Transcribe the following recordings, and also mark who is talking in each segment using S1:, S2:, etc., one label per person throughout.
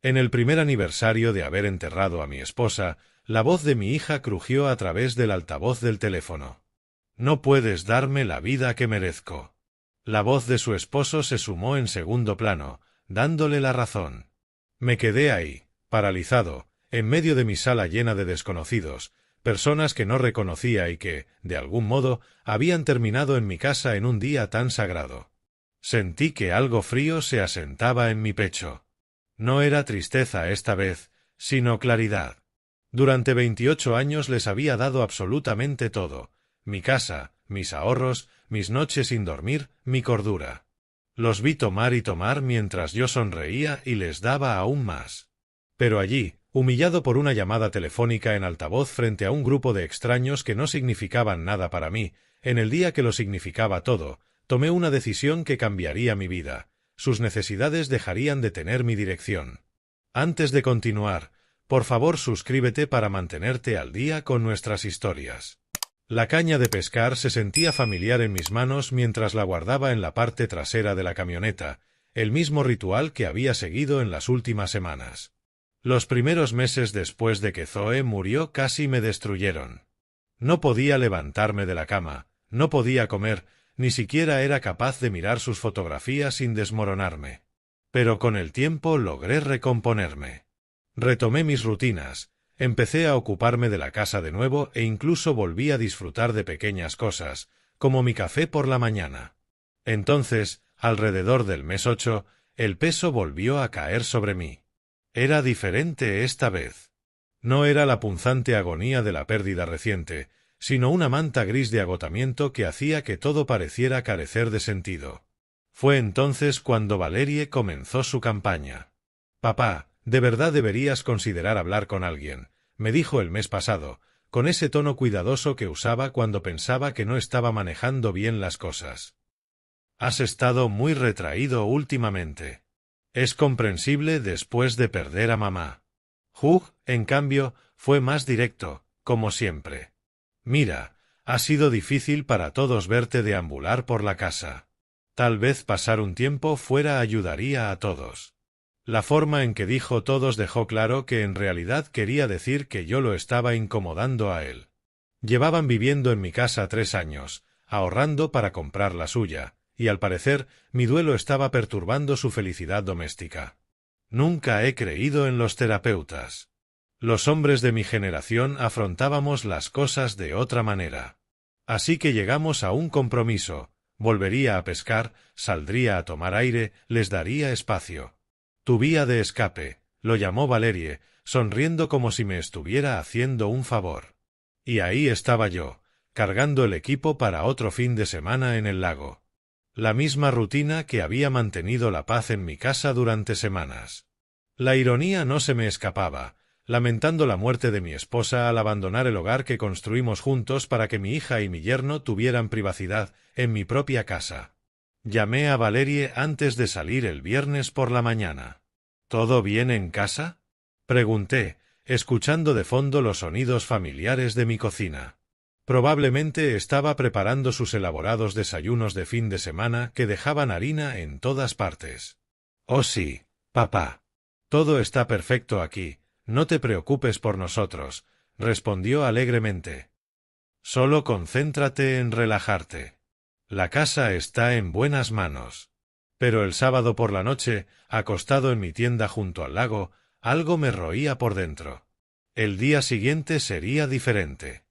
S1: En el primer aniversario de haber enterrado a mi esposa, la voz de mi hija crujió a través del altavoz del teléfono. «No puedes darme la vida que merezco». La voz de su esposo se sumó en segundo plano, dándole la razón. Me quedé ahí, paralizado, en medio de mi sala llena de desconocidos, personas que no reconocía y que, de algún modo, habían terminado en mi casa en un día tan sagrado. Sentí que algo frío se asentaba en mi pecho. No era tristeza esta vez, sino claridad. Durante 28 años les había dado absolutamente todo: mi casa, mis ahorros, mis noches sin dormir, mi cordura. Los vi tomar y tomar mientras yo sonreía y les daba aún más. Pero allí, humillado por una llamada telefónica en altavoz frente a un grupo de extraños que no significaban nada para mí, en el día que lo significaba todo, tomé una decisión que cambiaría mi vida. Sus necesidades dejarían de tener mi dirección. Antes de continuar, por favor suscríbete para mantenerte al día con nuestras historias. La caña de pescar se sentía familiar en mis manos mientras la guardaba en la parte trasera de la camioneta, el mismo ritual que había seguido en las últimas semanas. Los primeros meses después de que Zoe murió casi me destruyeron. No podía levantarme de la cama, no podía comer, ni siquiera era capaz de mirar sus fotografías sin desmoronarme. Pero con el tiempo logré recomponerme. Retomé mis rutinas, empecé a ocuparme de la casa de nuevo e incluso volví a disfrutar de pequeñas cosas, como mi café por la mañana. Entonces, alrededor del mes 8, el peso volvió a caer sobre mí. Era diferente esta vez. No era la punzante agonía de la pérdida reciente, sino una manta gris de agotamiento que hacía que todo pareciera carecer de sentido. Fue entonces cuando Valerie comenzó su campaña. «Papá, de verdad deberías considerar hablar con alguien», me dijo el mes pasado, con ese tono cuidadoso que usaba cuando pensaba que no estaba manejando bien las cosas. «Has estado muy retraído últimamente. Es comprensible después de perder a mamá». Hugh, en cambio, fue más directo, como siempre. «Mira, ha sido difícil para todos verte deambular por la casa. Tal vez pasar un tiempo fuera ayudaría a todos». La forma en que dijo todos dejó claro que en realidad quería decir que yo lo estaba incomodando a él. Llevaban viviendo en mi casa 3 años, ahorrando para comprar la suya, y al parecer mi duelo estaba perturbando su felicidad doméstica. Nunca he creído en los terapeutas. Los hombres de mi generación afrontábamos las cosas de otra manera. Así que llegamos a un compromiso: volvería a pescar, saldría a tomar aire, les daría espacio. «Tu vía de escape», lo llamó Valerie, sonriendo como si me estuviera haciendo un favor. Y ahí estaba yo, cargando el equipo para otro fin de semana en el lago. La misma rutina que había mantenido la paz en mi casa durante semanas. La ironía no se me escapaba, lamentando la muerte de mi esposa al abandonar el hogar que construimos juntos para que mi hija y mi yerno tuvieran privacidad en mi propia casa. Llamé a Valerie antes de salir el viernes por la mañana. «¿Todo bien en casa?», pregunté, escuchando de fondo los sonidos familiares de mi cocina. Probablemente estaba preparando sus elaborados desayunos de fin de semana que dejaban harina en todas partes. «Oh sí, papá. Todo está perfecto aquí, no te preocupes por nosotros», respondió alegremente. «Solo concéntrate en relajarte. La casa está en buenas manos». Pero el sábado por la noche, acostado en mi tienda junto al lago, algo me roía por dentro. El día siguiente sería diferente.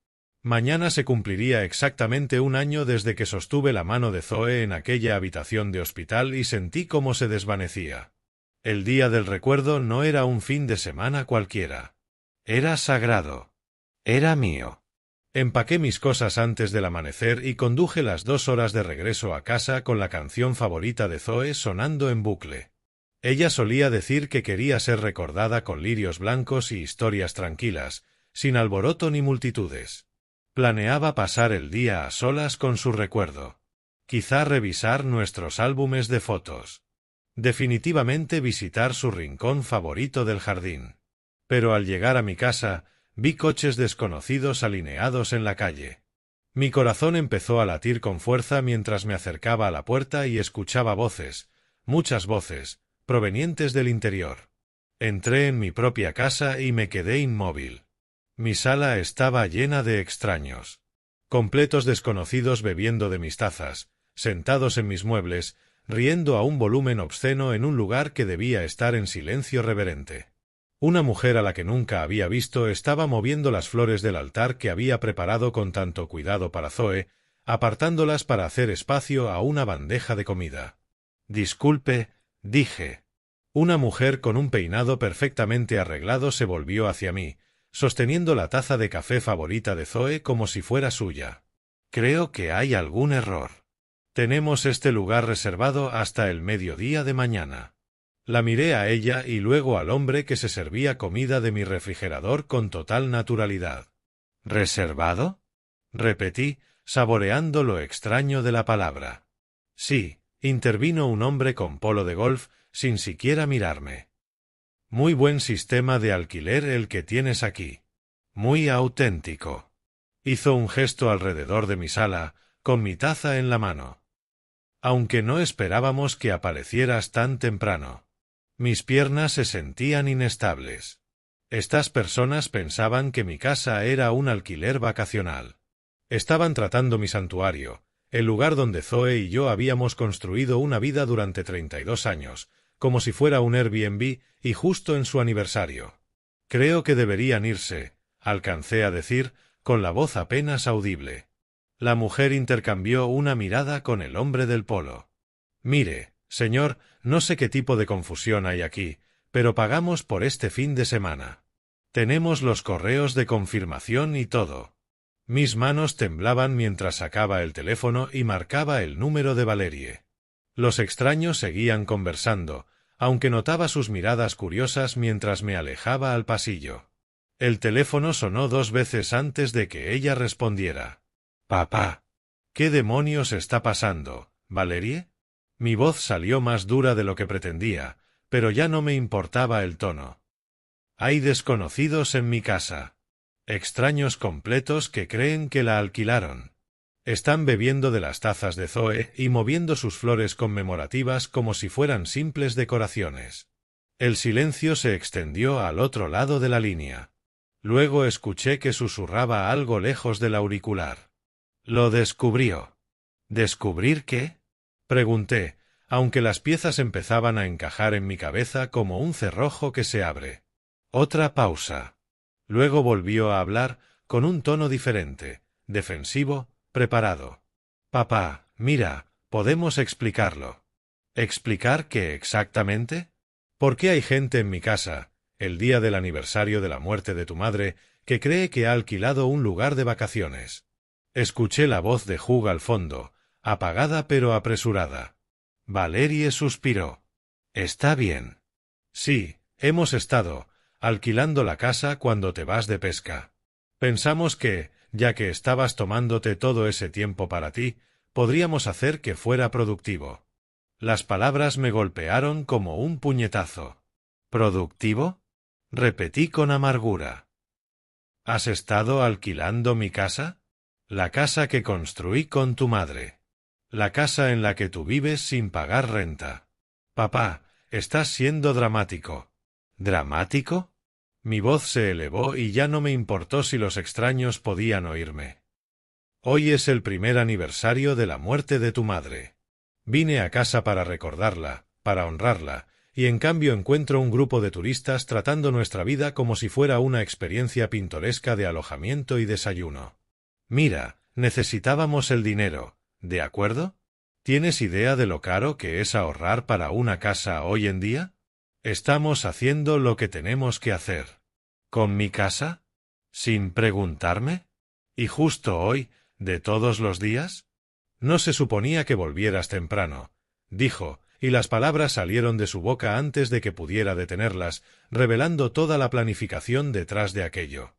S1: Mañana se cumpliría exactamente 1 año desde que sostuve la mano de Zoe en aquella habitación de hospital y sentí cómo se desvanecía. El día del recuerdo no era un fin de semana cualquiera. Era sagrado. Era mío. Empaqué mis cosas antes del amanecer y conduje las 2 horas de regreso a casa con la canción favorita de Zoe sonando en bucle. Ella solía decir que quería ser recordada con lirios blancos y historias tranquilas, sin alboroto ni multitudes. Planeaba pasar el día a solas con su recuerdo. Quizá revisar nuestros álbumes de fotos. Definitivamente visitar su rincón favorito del jardín. Pero al llegar a mi casa, vi coches desconocidos alineados en la calle. Mi corazón empezó a latir con fuerza mientras me acercaba a la puerta y escuchaba voces, muchas voces, provenientes del interior. Entré en mi propia casa y me quedé inmóvil. Mi sala estaba llena de extraños. Completos desconocidos bebiendo de mis tazas, sentados en mis muebles, riendo a un volumen obsceno en un lugar que debía estar en silencio reverente. Una mujer a la que nunca había visto estaba moviendo las flores del altar que había preparado con tanto cuidado para Zoe, apartándolas para hacer espacio a una bandeja de comida. «Disculpe», dije. Una mujer con un peinado perfectamente arreglado se volvió hacia mí, sosteniendo la taza de café favorita de Zoe como si fuera suya. «Creo que hay algún error. Tenemos este lugar reservado hasta el mediodía de mañana». La miré a ella y luego al hombre que se servía comida de mi refrigerador con total naturalidad. «¿Reservado?», repetí, saboreando lo extraño de la palabra. «Sí», intervino un hombre con polo de golf, sin siquiera mirarme. «Muy buen sistema de alquiler el que tienes aquí. Muy auténtico». Hizo un gesto alrededor de mi sala, con mi taza en la mano. «Aunque no esperábamos que aparecieras tan temprano». Mis piernas se sentían inestables. Estas personas pensaban que mi casa era un alquiler vacacional. Estaban tratando mi santuario, el lugar donde Zoe y yo habíamos construido una vida durante 32 años, como si fuera un Airbnb y justo en su aniversario. «Creo que deberían irse», alcancé a decir, con la voz apenas audible. La mujer intercambió una mirada con el hombre del polo. «Mire, señor, no sé qué tipo de confusión hay aquí, pero pagamos por este fin de semana. Tenemos los correos de confirmación y todo». Mis manos temblaban mientras sacaba el teléfono y marcaba el número de Valerie. Los extraños seguían conversando, aunque notaba sus miradas curiosas mientras me alejaba al pasillo. El teléfono sonó 2 veces antes de que ella respondiera. «Papá. ¿Qué demonios está pasando, Valerie?» Mi voz salió más dura de lo que pretendía, pero ya no me importaba el tono. «Hay desconocidos en mi casa. Extraños completos que creen que la alquilaron. Están bebiendo de las tazas de Zoe y moviendo sus flores conmemorativas como si fueran simples decoraciones». El silencio se extendió al otro lado de la línea. Luego escuché que susurraba algo lejos del auricular. «Lo descubrió». «¿Descubrir qué?», pregunté, aunque las piezas empezaban a encajar en mi cabeza como un cerrojo que se abre. Otra pausa. Luego volvió a hablar, con un tono diferente, defensivo, preparado. «Papá, mira, podemos explicarlo». «¿Explicar qué exactamente?». «¿Por qué hay gente en mi casa, el día del aniversario de la muerte de tu madre, que cree que ha alquilado un lugar de vacaciones?» Escuché la voz de Hugh al fondo, apagada pero apresurada. Valerie suspiró. «Está bien». «Sí, hemos estado alquilando la casa cuando te vas de pesca. Pensamos que, ya que estabas tomándote todo ese tiempo para ti, podríamos hacer que fuera productivo». Las palabras me golpearon como un puñetazo. «¿Productivo?», repetí con amargura. «¿Has estado alquilando mi casa? La casa que construí con tu madre. La casa en la que tú vives sin pagar renta. Papá, estás siendo dramático». «¿Dramático?». Mi voz se elevó y ya no me importó si los extraños podían oírme. «Hoy es el primer aniversario de la muerte de tu madre. Vine a casa para recordarla, para honrarla, y en cambio encuentro un grupo de turistas tratando nuestra vida como si fuera una experiencia pintoresca de alojamiento y desayuno. Mira, necesitábamos el dinero, ¿de acuerdo? ¿Tienes idea de lo caro que es ahorrar para una casa hoy en día? Estamos haciendo lo que tenemos que hacer. ¿Con mi casa? ¿Sin preguntarme? ¿Y justo hoy, de todos los días? No se suponía que volvieras temprano», dijo, y las palabras salieron de su boca antes de que pudiera detenerlas, revelando toda la planificación detrás de aquello.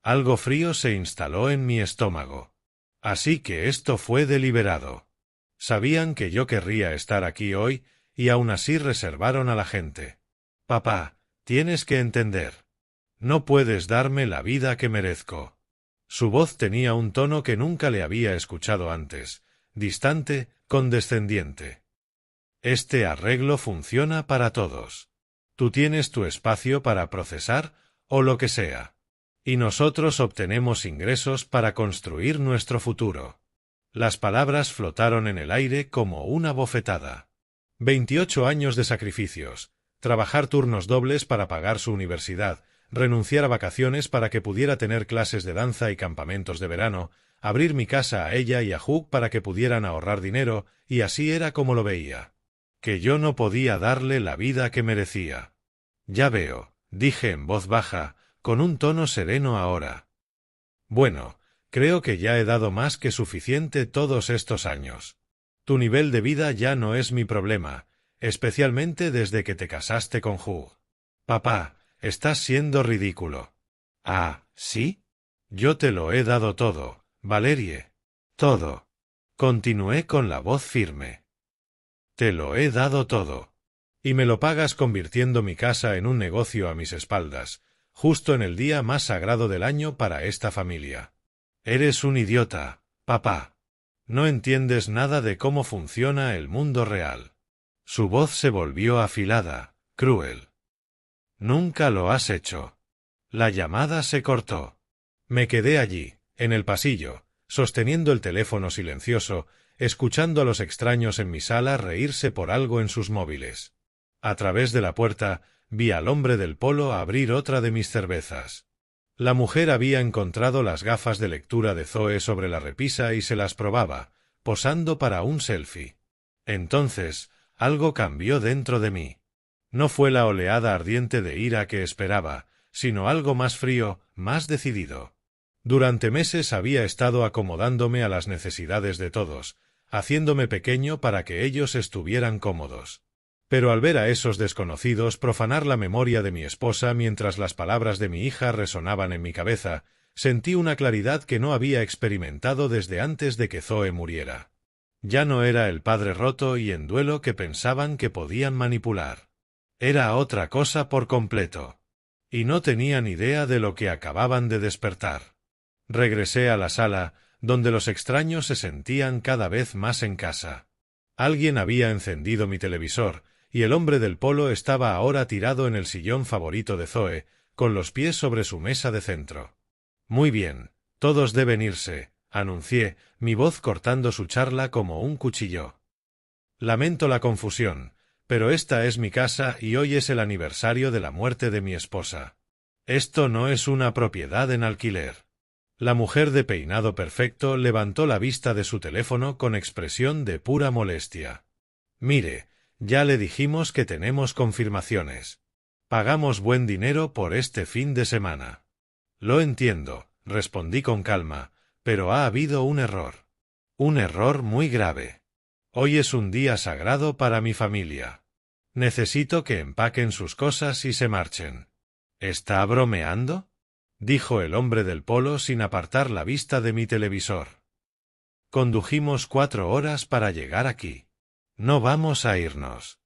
S1: Algo frío se instaló en mi estómago. Así que esto fue deliberado. Sabían que yo querría estar aquí hoy, y aún así reservaron a la gente. «Papá, tienes que entender. No puedes darme la vida que merezco». Su voz tenía un tono que nunca le había escuchado antes, distante, condescendiente. «Este arreglo funciona para todos. Tú tienes tu espacio para procesar o lo que sea. Y nosotros obtenemos ingresos para construir nuestro futuro. Las palabras flotaron en el aire como una bofetada. 28 años de sacrificios, trabajar turnos dobles para pagar su universidad, renunciar a vacaciones para que pudiera tener clases de danza y campamentos de verano, abrir mi casa a ella y a Hugh para que pudieran ahorrar dinero, y así era como lo veía. Que yo no podía darle la vida que merecía. Ya veo, dije en voz baja, con un tono sereno ahora. Bueno, creo que ya he dado más que suficiente todos estos años. Tu nivel de vida ya no es mi problema, especialmente desde que te casaste con Hugh. Papá, estás siendo ridículo. Ah, ¿sí? Yo te lo he dado todo, Valerie. Todo. Continué con la voz firme. Te lo he dado todo. Y me lo pagas convirtiendo mi casa en un negocio a mis espaldas, justo en el día más sagrado del año para esta familia. Eres un idiota, papá. No entiendes nada de cómo funciona el mundo real. Su voz se volvió afilada, cruel. Nunca lo has hecho. La llamada se cortó. Me quedé allí, en el pasillo, sosteniendo el teléfono silencioso, escuchando a los extraños en mi sala reírse por algo en sus móviles. A través de la puerta, vi al hombre del polo abrir otra de mis cervezas. La mujer había encontrado las gafas de lectura de Zoe sobre la repisa y se las probaba, posando para un selfie. Entonces, algo cambió dentro de mí. No fue la oleada ardiente de ira que esperaba, sino algo más frío, más decidido. Durante meses había estado acomodándome a las necesidades de todos, haciéndome pequeño para que ellos estuvieran cómodos. Pero al ver a esos desconocidos profanar la memoria de mi esposa mientras las palabras de mi hija resonaban en mi cabeza, sentí una claridad que no había experimentado desde antes de que Zoe muriera. Ya no era el padre roto y en duelo que pensaban que podían manipular. Era otra cosa por completo. Y no tenían idea de lo que acababan de despertar. Regresé a la sala, donde los extraños se sentían cada vez más en casa. Alguien había encendido mi televisor, y el hombre del polo estaba ahora tirado en el sillón favorito de Zoe, con los pies sobre su mesa de centro. Muy bien, todos deben irse, anuncié, mi voz cortando su charla como un cuchillo. Lamento la confusión, pero esta es mi casa y hoy es el aniversario de la muerte de mi esposa. Esto no es una propiedad en alquiler. La mujer de peinado perfecto levantó la vista de su teléfono con expresión de pura molestia. Mire, ya le dijimos que tenemos confirmaciones. Pagamos buen dinero por este fin de semana. Lo entiendo, respondí con calma, pero ha habido un error. Un error muy grave. Hoy es un día sagrado para mi familia. Necesito que empaquen sus cosas y se marchen. ¿Está bromeando?, dijo el hombre del polo sin apartar la vista de mi televisor. Condujimos 4 horas para llegar aquí. No vamos a irnos.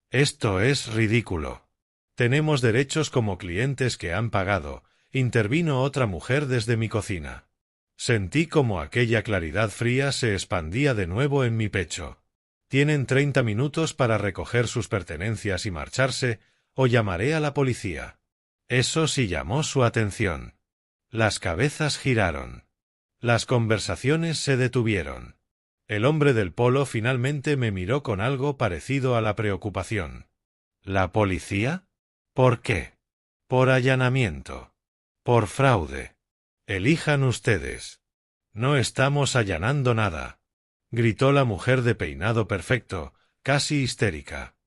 S1: Esto es ridículo. Tenemos derechos como clientes que han pagado, intervino otra mujer desde mi cocina. Sentí como aquella claridad fría se expandía de nuevo en mi pecho. Tienen 30 minutos para recoger sus pertenencias y marcharse, o llamaré a la policía. Eso sí llamó su atención. Las cabezas giraron. Las conversaciones se detuvieron. El hombre del polo finalmente me miró con algo parecido a la preocupación. ¿La policía? ¿Por qué? Por allanamiento. Por fraude. Elijan ustedes. No estamos allanando nada, gritó la mujer de peinado perfecto, casi histérica.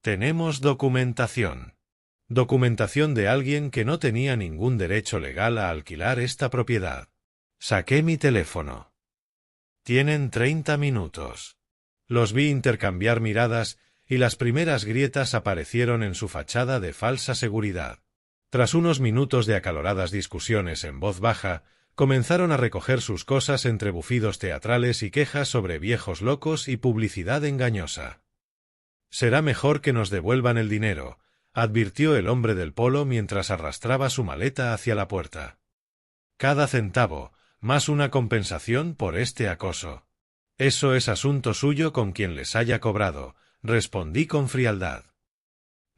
S1: Tenemos documentación. Documentación de alguien que no tenía ningún derecho legal a alquilar esta propiedad. Saqué mi teléfono. Tienen 30 minutos. Los vi intercambiar miradas y las primeras grietas aparecieron en su fachada de falsa seguridad. Tras unos minutos de acaloradas discusiones en voz baja, comenzaron a recoger sus cosas entre bufidos teatrales y quejas sobre viejos locos y publicidad engañosa. Será mejor que nos devuelvan el dinero, advirtió el hombre del polo mientras arrastraba su maleta hacia la puerta. Cada centavo, más una compensación por este acoso. Eso es asunto suyo con quien les haya cobrado, respondí con frialdad.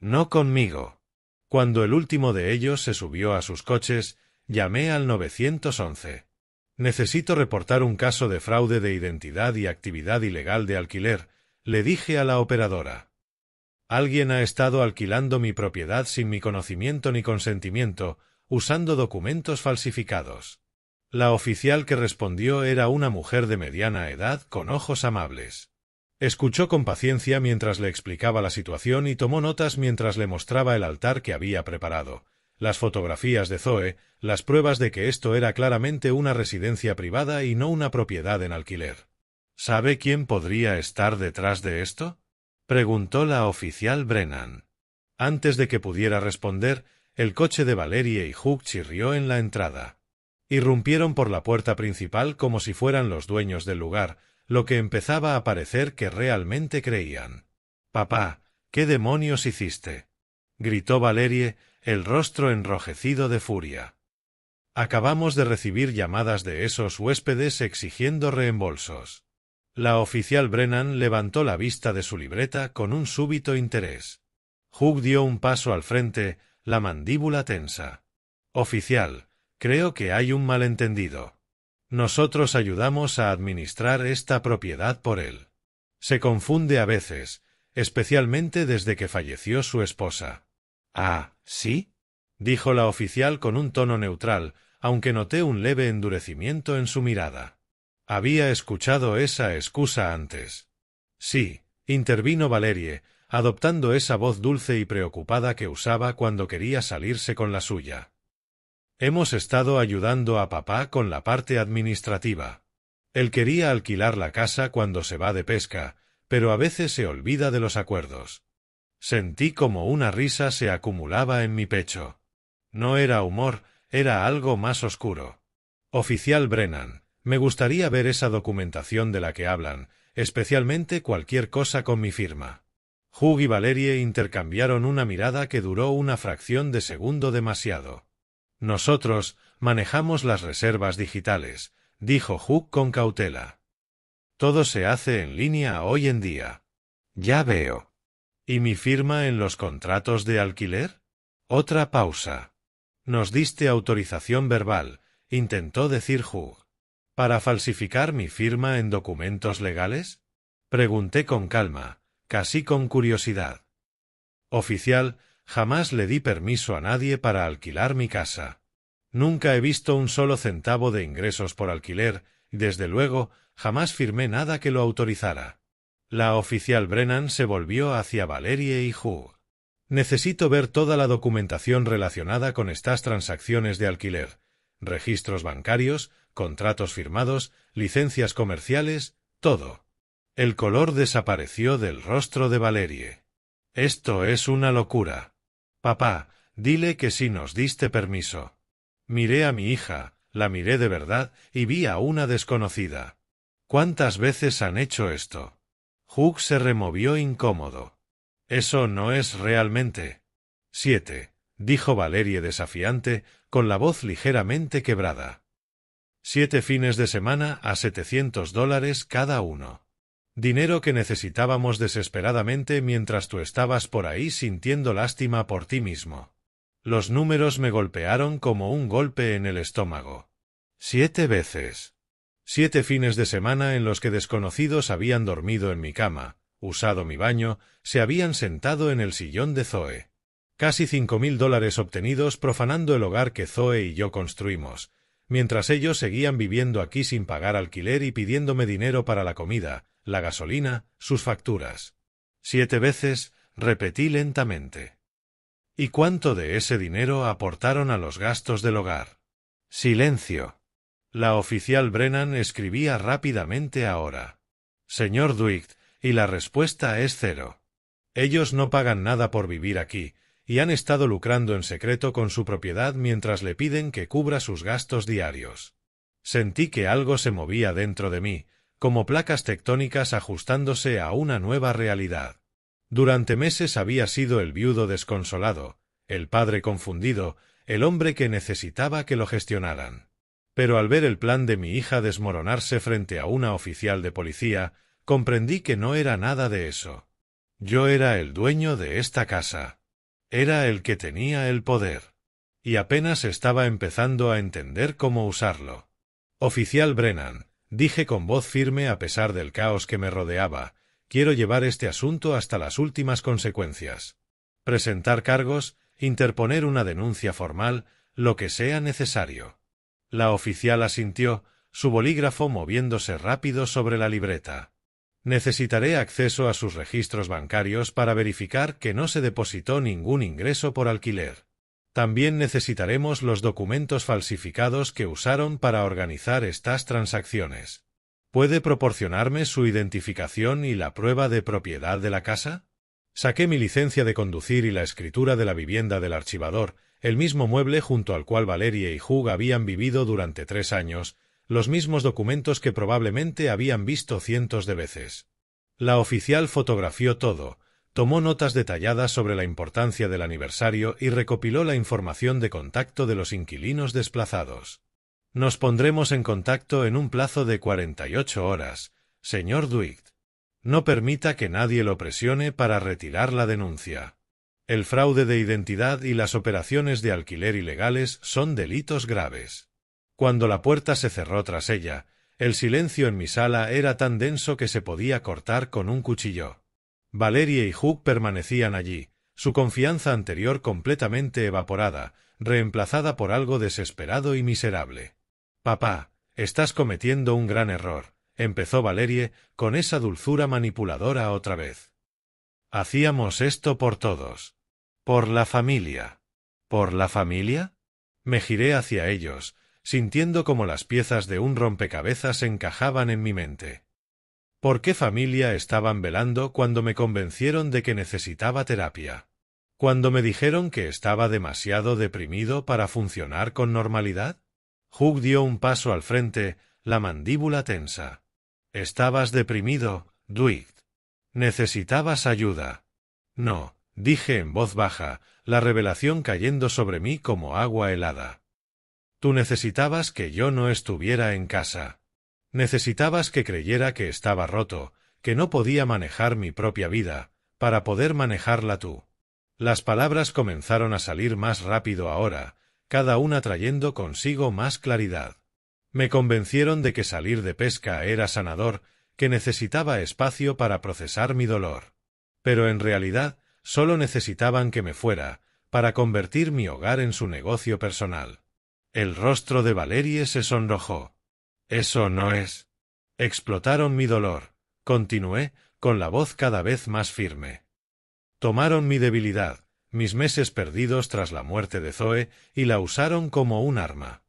S1: No conmigo. Cuando el último de ellos se subió a sus coches, llamé al 911. Necesito reportar un caso de fraude de identidad y actividad ilegal de alquiler, le dije a la operadora. Alguien ha estado alquilando mi propiedad sin mi conocimiento ni consentimiento, usando documentos falsificados. La oficial que respondió era una mujer de mediana edad con ojos amables. Escuchó con paciencia mientras le explicaba la situación y tomó notas mientras le mostraba el altar que había preparado, las fotografías de Zoe, las pruebas de que esto era claramente una residencia privada y no una propiedad en alquiler. ¿Sabe quién podría estar detrás de esto?, preguntó la oficial Brennan. Antes de que pudiera responder, el coche de Valerie y Hugh chirrió en la entrada. Irrumpieron por la puerta principal como si fueran los dueños del lugar, lo que empezaba a parecer que realmente creían. «Papá, ¿qué demonios hiciste?», gritó Valerie, el rostro enrojecido de furia. «Acabamos de recibir llamadas de esos huéspedes exigiendo reembolsos». La oficial Brennan levantó la vista de su libreta con un súbito interés. Hugh dio un paso al frente, la mandíbula tensa. «Oficial, creo que hay un malentendido. Nosotros ayudamos a administrar esta propiedad por él. Se confunde a veces, especialmente desde que falleció su esposa». «Ah, ¿sí?», dijo la oficial con un tono neutral, aunque noté un leve endurecimiento en su mirada. Había escuchado esa excusa antes. «Sí», intervino Valerie, adoptando esa voz dulce y preocupada que usaba cuando quería salirse con la suya. «Hemos estado ayudando a papá con la parte administrativa. Él quería alquilar la casa cuando se va de pesca, pero a veces se olvida de los acuerdos». Sentí como una risa se acumulaba en mi pecho. No era humor, era algo más oscuro. «Oficial Brennan, me gustaría ver esa documentación de la que hablan, especialmente cualquier cosa con mi firma». Hugh y Valerie intercambiaron una mirada que duró una fracción de segundo demasiado. «Nosotros manejamos las reservas digitales», dijo Hugh con cautela. «Todo se hace en línea hoy en día». «Ya veo». «¿Y mi firma en los contratos de alquiler?». Otra pausa. «Nos diste autorización verbal», intentó decir Hugh. «¿Para falsificar mi firma en documentos legales?», pregunté con calma, casi con curiosidad. «Oficial, jamás le di permiso a nadie para alquilar mi casa. Nunca he visto un solo centavo de ingresos por alquiler, y desde luego, jamás firmé nada que lo autorizara». La oficial Brennan se volvió hacia Valerie y Hugh. «Necesito ver toda la documentación relacionada con estas transacciones de alquiler. Registros bancarios, contratos firmados, licencias comerciales, todo». El color desapareció del rostro de Valerie. «Esto es una locura. Papá, dile que sí nos diste permiso». Miré a mi hija, la miré de verdad y vi a una desconocida. «¿Cuántas veces han hecho esto?». Hugh se removió incómodo. «Eso no es realmente». «7», dijo Valerie desafiante, con la voz ligeramente quebrada. 7 fines de semana a $700 cada uno. Dinero que necesitábamos desesperadamente mientras tú estabas por ahí sintiendo lástima por ti mismo». Los números me golpearon como un golpe en el estómago. 7 veces. 7 fines de semana en los que desconocidos habían dormido en mi cama, usado mi baño, se habían sentado en el sillón de Zoe. Casi $5.000 obtenidos profanando el hogar que Zoe y yo construimos, mientras ellos seguían viviendo aquí sin pagar alquiler y pidiéndome dinero para la comida, la gasolina, sus facturas. 7 veces, repetí lentamente. ¿Y cuánto de ese dinero aportaron a los gastos del hogar? Silencio. La oficial Brennan escribía rápidamente ahora. «Señor Dwight, y la respuesta es 0. Ellos no pagan nada por vivir aquí, y han estado lucrando en secreto con su propiedad mientras le piden que cubra sus gastos diarios». Sentí que algo se movía dentro de mí, como placas tectónicas ajustándose a una nueva realidad. Durante meses había sido el viudo desconsolado, el padre confundido, el hombre que necesitaba que lo gestionaran. Pero al ver el plan de mi hija desmoronarse frente a una oficial de policía, comprendí que no era nada de eso. Yo era el dueño de esta casa. Era el que tenía el poder. Y apenas estaba empezando a entender cómo usarlo. Oficial Brennan, dije con voz firme a pesar del caos que me rodeaba, quiero llevar este asunto hasta las últimas consecuencias. Presentar cargos, interponer una denuncia formal, lo que sea necesario. La oficial asintió, su bolígrafo moviéndose rápido sobre la libreta. Necesitaré acceso a sus registros bancarios para verificar que no se depositó ningún ingreso por alquiler. También necesitaremos los documentos falsificados que usaron para organizar estas transacciones. ¿Puede proporcionarme su identificación y la prueba de propiedad de la casa? Saqué mi licencia de conducir y la escritura de la vivienda del archivador, el mismo mueble junto al cual Valerie y Hugh habían vivido durante 3 años, los mismos documentos que probablemente habían visto cientos de veces. La oficial fotografió todo, tomó notas detalladas sobre la importancia del aniversario y recopiló la información de contacto de los inquilinos desplazados. Nos pondremos en contacto en un plazo de 48 horas, señor Dwight. No permita que nadie lo presione para retirar la denuncia. El fraude de identidad y las operaciones de alquiler ilegales son delitos graves. Cuando la puerta se cerró tras ella, el silencio en mi sala era tan denso que se podía cortar con un cuchillo. Valerie y Hugh permanecían allí, su confianza anterior completamente evaporada, reemplazada por algo desesperado y miserable. «Papá, estás cometiendo un gran error», empezó Valerie, con esa dulzura manipuladora otra vez. «Hacíamos esto por todos. Por la familia». ¿Por la familia? Me giré hacia ellos, sintiendo como las piezas de un rompecabezas encajaban en mi mente. ¿Por qué familia estaban velando cuando me convencieron de que necesitaba terapia? ¿Cuando me dijeron que estaba demasiado deprimido para funcionar con normalidad? Hugh dio un paso al frente, la mandíbula tensa. «Estabas deprimido, Dwight. Necesitabas ayuda». «No», dije en voz baja, la revelación cayendo sobre mí como agua helada. «Tú necesitabas que yo no estuviera en casa. Necesitabas que creyera que estaba roto, que no podía manejar mi propia vida, para poder manejarla tú». Las palabras comenzaron a salir más rápido ahora, cada una trayendo consigo más claridad. Me convencieron de que salir de pesca era sanador, que necesitaba espacio para procesar mi dolor. Pero en realidad, solo necesitaban que me fuera, para convertir mi hogar en su negocio personal. El rostro de Valerie se sonrojó. «Eso no es». Explotaron mi dolor. Continué, con la voz cada vez más firme. Tomaron mi debilidad, mis meses perdidos tras la muerte de Zoe, y la usaron como un arma.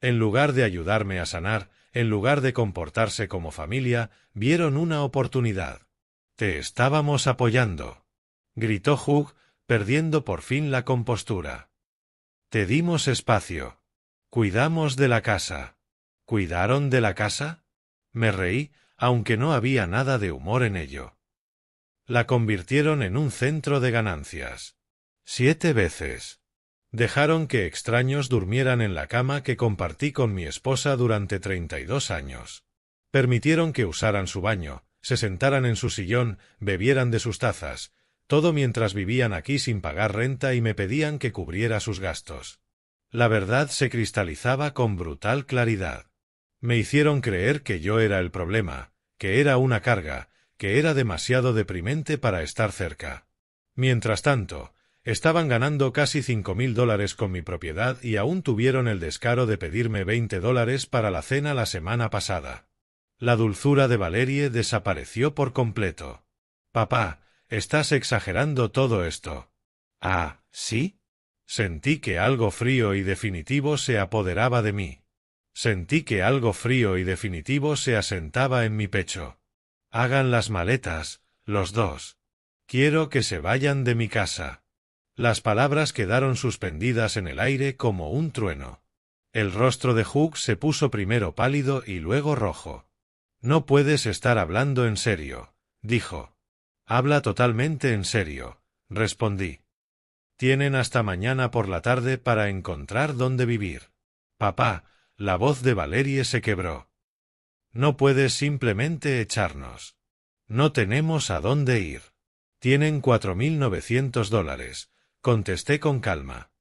S1: En lugar de ayudarme a sanar, en lugar de comportarse como familia, vieron una oportunidad. «Te estábamos apoyando», gritó Hugh, perdiendo por fin la compostura. «Te dimos espacio. Cuidamos de la casa». «¿Cuidaron de la casa?» Me reí, aunque no había nada de humor en ello. «La convirtieron en un centro de ganancias. 7 veces. Dejaron que extraños durmieran en la cama que compartí con mi esposa durante 32 años. Permitieron que usaran su baño, se sentaran en su sillón, bebieran de sus tazas, todo mientras vivían aquí sin pagar renta y me pedían que cubriera sus gastos. La verdad se cristalizaba con brutal claridad. Me hicieron creer que yo era el problema, que era una carga, que era demasiado deprimente para estar cerca. Mientras tanto, estaban ganando casi $5,000 con mi propiedad y aún tuvieron el descaro de pedirme $20 para la cena la semana pasada. La dulzura de Valerie desapareció por completo. «Papá, estás exagerando todo esto». «Ah, ¿sí?» Sentí que algo frío y definitivo se apoderaba de mí. Sentí que algo frío y definitivo se asentaba en mi pecho. «Hagan las maletas, los dos. Quiero que se vayan de mi casa». Las palabras quedaron suspendidas en el aire como un trueno. El rostro de Hugh se puso primero pálido y luego rojo. «No puedes estar hablando en serio», dijo. «Habla totalmente en serio», respondí. «Tienen hasta mañana por la tarde para encontrar dónde vivir». «Papá», la voz de Valerie se quebró. «No puedes simplemente echarnos. No tenemos a dónde ir. Tienen $4,900. contesté con calma.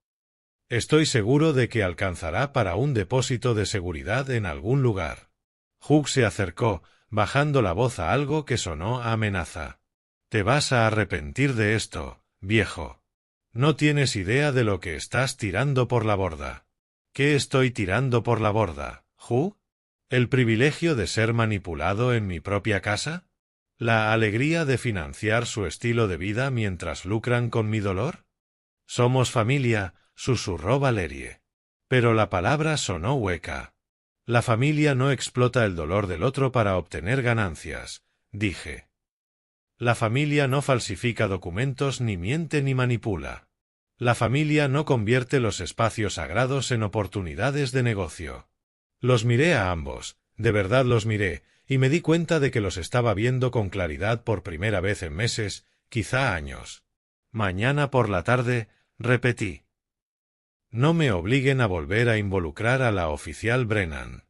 S1: Estoy seguro de que alcanzará para un depósito de seguridad en algún lugar. Hugh se acercó, bajando la voz a algo que sonó a amenaza. Te vas a arrepentir de esto, viejo. No tienes idea de lo que estás tirando por la borda. ¿Qué estoy tirando por la borda, Hugh? ¿El privilegio de ser manipulado en mi propia casa? ¿La alegría de financiar su estilo de vida mientras lucran con mi dolor? Somos familia, susurró Valerie. Pero la palabra sonó hueca. La familia no explota el dolor del otro para obtener ganancias, dije. La familia no falsifica documentos ni miente ni manipula. La familia no convierte los espacios sagrados en oportunidades de negocio. Los miré a ambos, de verdad los miré, y me di cuenta de que los estaba viendo con claridad por primera vez en meses, quizá años. Mañana por la tarde, repetí. No me obliguen a volver a involucrar a la oficial Brennan.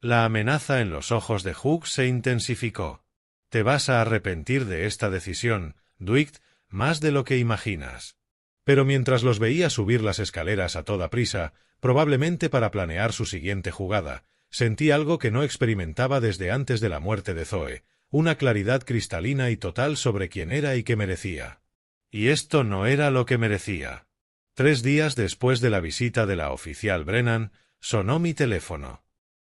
S1: La amenaza en los ojos de Hugh se intensificó. Te vas a arrepentir de esta decisión, Dwight, más de lo que imaginas. Pero mientras los veía subir las escaleras a toda prisa, probablemente para planear su siguiente jugada, sentí algo que no experimentaba desde antes de la muerte de Zoe, una claridad cristalina y total sobre quién era y qué merecía. Y esto no era lo que merecía. 3 días después de la visita de la oficial Brennan, sonó mi teléfono.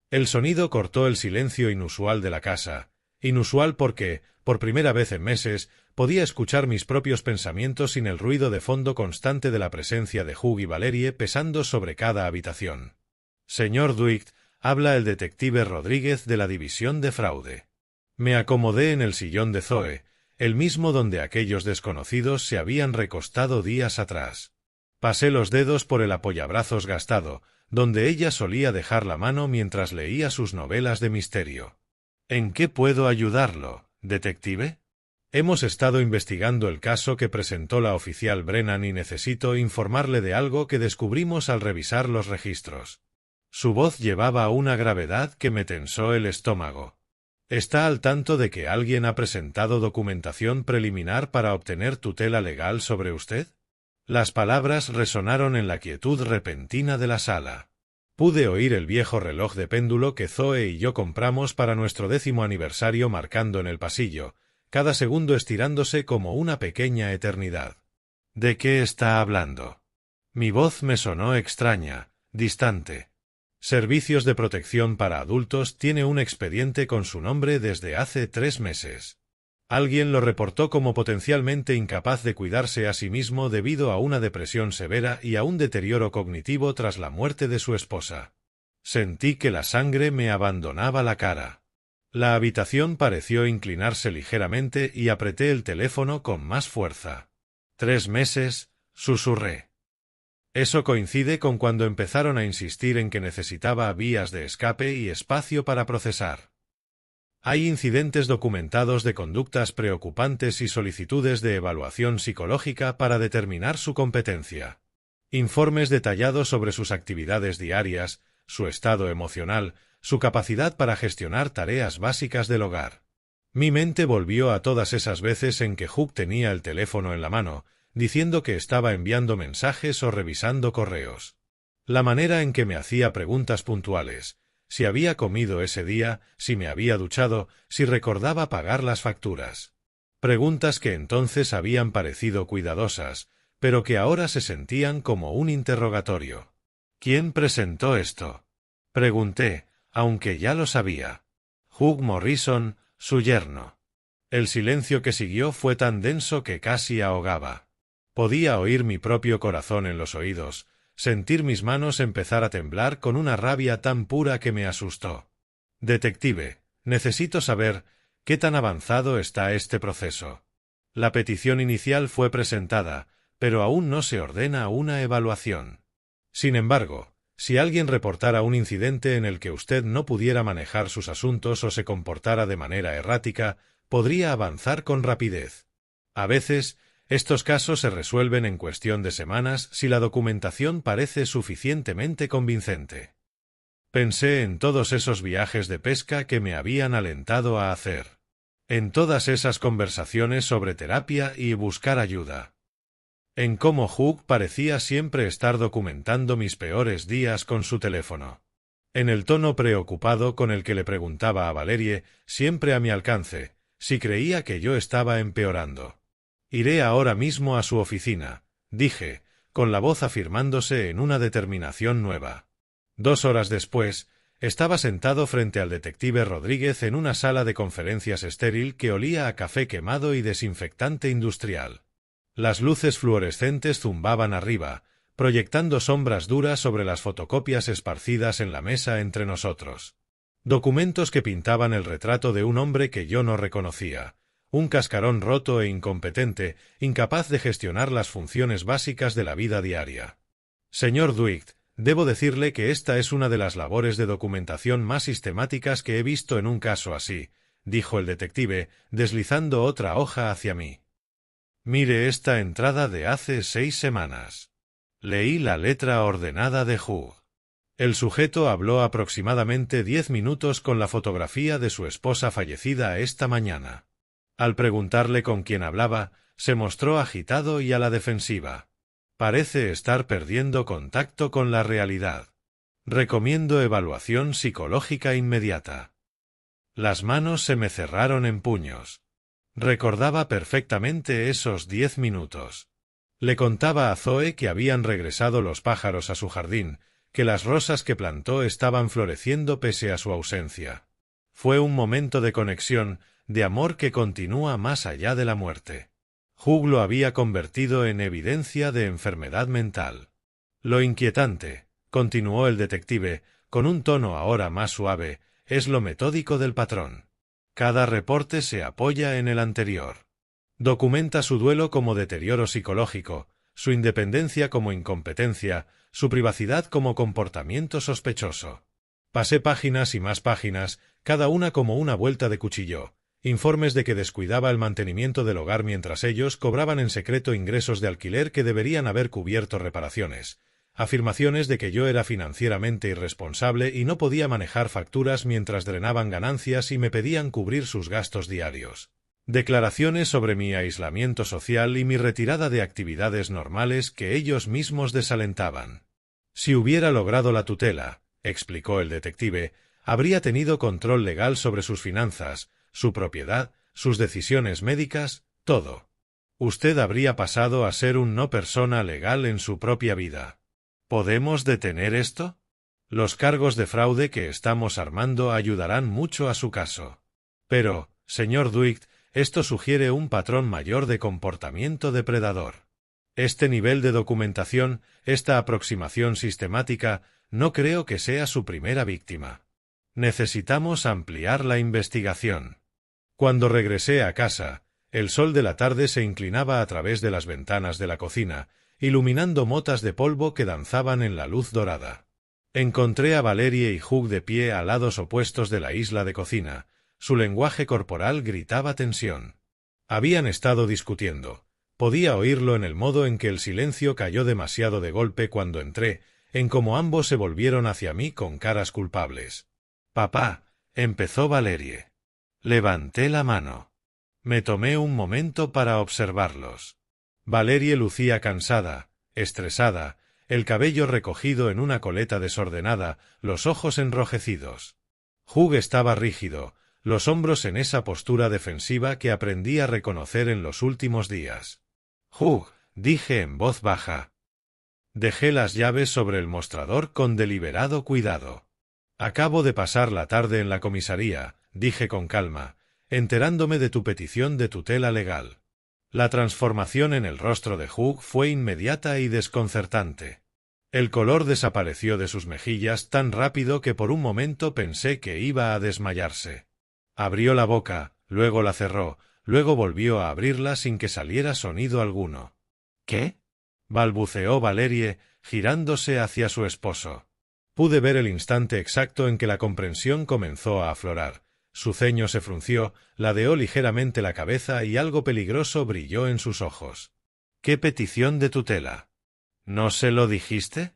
S1: El sonido cortó el silencio inusual de la casa. Inusual porque, por primera vez en meses, podía escuchar mis propios pensamientos sin el ruido de fondo constante de la presencia de Hugh y Valerie pesando sobre cada habitación. Señor Dwight, habla el detective Rodríguez de la División de Fraude. Me acomodé en el sillón de Zoe, el mismo donde aquellos desconocidos se habían recostado días atrás. Pasé los dedos por el apoyabrazos gastado, donde ella solía dejar la mano mientras leía sus novelas de misterio. ¿En qué puedo ayudarlo, detective? Hemos estado investigando el caso que presentó la oficial Brennan y necesito informarle de algo que descubrimos al revisar los registros. Su voz llevaba una gravedad que me tensó el estómago. ¿Está al tanto de que alguien ha presentado documentación preliminar para obtener tutela legal sobre usted? Las palabras resonaron en la quietud repentina de la sala. Pude oír el viejo reloj de péndulo que Zoe y yo compramos para nuestro 10º aniversario marcando en el pasillo, cada segundo estirándose como una pequeña eternidad. ¿De qué está hablando? Mi voz me sonó extraña, distante. Servicios de Protección para Adultos tiene un expediente con su nombre desde hace 3 meses. Alguien lo reportó como potencialmente incapaz de cuidarse a sí mismo debido a una depresión severa y a un deterioro cognitivo tras la muerte de su esposa. Sentí que la sangre me abandonaba la cara. La habitación pareció inclinarse ligeramente y apreté el teléfono con más fuerza. 3 meses, susurré. Eso coincide con cuando empezaron a insistir en que necesitaba vías de escape y espacio para procesar. Hay incidentes documentados de conductas preocupantes y solicitudes de evaluación psicológica para determinar su competencia. Informes detallados sobre sus actividades diarias, su estado emocional, su capacidad para gestionar tareas básicas del hogar. Mi mente volvió a todas esas veces en que Hugh tenía el teléfono en la mano, diciendo que estaba enviando mensajes o revisando correos. La manera en que me hacía preguntas puntuales. Si había comido ese día, si me había duchado, si recordaba pagar las facturas. Preguntas que entonces habían parecido cuidadosas, pero que ahora se sentían como un interrogatorio. ¿Quién presentó esto? Pregunté, aunque ya lo sabía. Hugh Morrison, su yerno. El silencio que siguió fue tan denso que casi ahogaba. Podía oír mi propio corazón en los oídos, sentir mis manos empezar a temblar con una rabia tan pura que me asustó. Detective, necesito saber qué tan avanzado está este proceso. La petición inicial fue presentada, pero aún no se ordena una evaluación. Sin embargo, si alguien reportara un incidente en el que usted no pudiera manejar sus asuntos o se comportara de manera errática, podría avanzar con rapidez. A veces, estos casos se resuelven en cuestión de semanas si la documentación parece suficientemente convincente. Pensé en todos esos viajes de pesca que me habían alentado a hacer. En todas esas conversaciones sobre terapia y buscar ayuda. en cómo Hugh parecía siempre estar documentando mis peores días con su teléfono, en el tono preocupado con el que le preguntaba a Valerie, siempre a mi alcance, si creía que yo estaba empeorando. «Iré ahora mismo a su oficina», dije, con la voz afirmándose en una determinación nueva. 2 horas después, estaba sentado frente al detective Rodríguez en una sala de conferencias estéril que olía a café quemado y desinfectante industrial. Las luces fluorescentes zumbaban arriba, proyectando sombras duras sobre las fotocopias esparcidas en la mesa entre nosotros. Documentos que pintaban el retrato de un hombre que yo no reconocía, un cascarón roto e incompetente, incapaz de gestionar las funciones básicas de la vida diaria. Señor Dwight, debo decirle que esta es una de las labores de documentación más sistemáticas que he visto en un caso así, dijo el detective, deslizando otra hoja hacia mí. Mire esta entrada de hace 6 semanas. Leí la letra ordenada de Hugh. El sujeto habló aproximadamente 10 minutos con la fotografía de su esposa fallecida esta mañana. Al preguntarle con quién hablaba, se mostró agitado y a la defensiva. Parece estar perdiendo contacto con la realidad. Recomiendo evaluación psicológica inmediata. Las manos se me cerraron en puños. Recordaba perfectamente esos 10 minutos. Le contaba a Zoe que habían regresado los pájaros a su jardín, que las rosas que plantó estaban floreciendo pese a su ausencia. Fue un momento de conexión, de amor que continúa más allá de la muerte. Hugh lo había convertido en evidencia de enfermedad mental. Lo inquietante, continuó el detective, con un tono ahora más suave, es lo metódico del patrón. Cada reporte se apoya en el anterior. Documenta su duelo como deterioro psicológico, su independencia como incompetencia, su privacidad como comportamiento sospechoso. Pasé páginas y más páginas, cada una como una vuelta de cuchillo, informes de que descuidaba el mantenimiento del hogar mientras ellos cobraban en secreto ingresos de alquiler que deberían haber cubierto reparaciones, afirmaciones de que yo era financieramente irresponsable y no podía manejar facturas mientras drenaban ganancias y me pedían cubrir sus gastos diarios. Declaraciones sobre mi aislamiento social y mi retirada de actividades normales que ellos mismos desalentaban. Si hubiera logrado la tutela, explicó el detective, habría tenido control legal sobre sus finanzas, su propiedad, sus decisiones médicas, todo. Usted habría pasado a ser un no persona legal en su propia vida. ¿Podemos detener esto? Los cargos de fraude que estamos armando ayudarán mucho a su caso. Pero, señor Dwight, esto sugiere un patrón mayor de comportamiento depredador. Este nivel de documentación, esta aproximación sistemática, no creo que sea su primera víctima. Necesitamos ampliar la investigación. Cuando regresé a casa, el sol de la tarde se inclinaba a través de las ventanas de la cocina, iluminando motas de polvo que danzaban en la luz dorada. Encontré a Valerie y Hugh de pie a lados opuestos de la isla de cocina. Su lenguaje corporal gritaba tensión. Habían estado discutiendo. Podía oírlo en el modo en que el silencio cayó demasiado de golpe cuando entré, en cómo ambos se volvieron hacia mí con caras culpables. «Papá», empezó Valerie. Levanté la mano. Me tomé un momento para observarlos. Valerie lucía cansada, estresada, el cabello recogido en una coleta desordenada, los ojos enrojecidos. Hugh estaba rígido, los hombros en esa postura defensiva que aprendí a reconocer en los últimos días. «Hugh», dije en voz baja. Dejé las llaves sobre el mostrador con deliberado cuidado. «Acabo de pasar la tarde en la comisaría», dije con calma, enterándome de tu petición de tutela legal. La transformación en el rostro de Hugh fue inmediata y desconcertante. El color desapareció de sus mejillas tan rápido que por un momento pensé que iba a desmayarse. Abrió la boca, luego la cerró, luego volvió a abrirla sin que saliera sonido alguno. «¿Qué?», balbuceó Valerie, girándose hacia su esposo. Pude ver el instante exacto en que la comprensión comenzó a aflorar. Su ceño se frunció, ladeó ligeramente la cabeza y algo peligroso brilló en sus ojos. «¿Qué petición de tutela? ¿No se lo dijiste?»